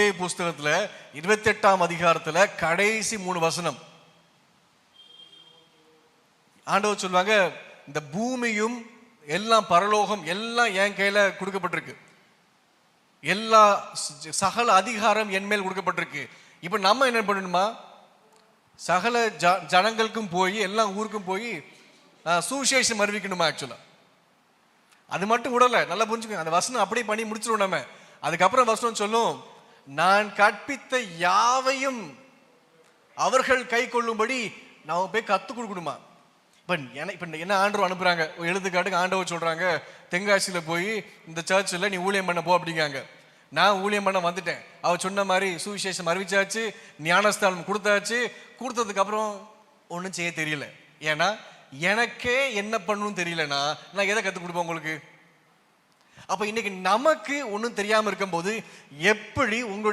மத்தேயு புஸ்தகத்துல 28ஆம் அதிகாரத்துல கடைசி 3 வசனம் ஆண்டவர் சொல்லுவாங்க, இந்த பூமியும் எல்லாம் பரலோகம் எல்லாம் என் கையில கொடுக்கப்பட்டிருக்கு, எல்லா சகல அதிகாரம் என் மேல் கொடுக்கப்பட்டிருக்கு. இப்ப நம்ம என்ன பண்ணணுமா? சகல ஜனங்களுக்கும் போய் எல்லா ஊருக்கும் போய் சுவிசேஷம் அறிவிக்கணுமா? ஆக்சுவலா அது மட்டும் விடல, நல்லா புரிஞ்சுக்கோங்க. அந்த வசனம் அப்படியே பண்ணி முடிச்சிருவோம் நம்ம. அதுக்கப்புறம் வசனம் சொல்லும், நான் கற்பித்த யாவையும் அவர்கள் கை கொள்ளும்படி நான் போய் கத்துக் கொடுக்கணுமா? இப்ப என்ன ஆண்டவர் அனுப்புறாங்க, எழுதுக்காட்டுக்கு ஆண்டவர் சொல்றாங்க, தென்காசியில போய் இந்த சர்ச்சில் நீ ஊழியம் பண்ண போ அப்படிங்காங்க. நான் ஊழியம் பண்ண வந்துட்டேன். அவர் சொன்ன மாதிரி சுவிசேஷம் அறிவிச்சாச்சு, ஞானஸ்தானம் கொடுத்தாச்சு. கொடுத்ததுக்கு அப்புறம் ஒன்றும் செய்ய தெரியல. ஏன்னா எனக்கே என்ன பண்ணணும்னு தெரியலன்னா நான் எதை கற்றுக் கொடுப்பேன் உங்களுக்கு? அப்ப இன்னைக்கு நமக்கு ஒன்றும் தெரியாம இருக்கும் போது எப்படி உங்களுடைய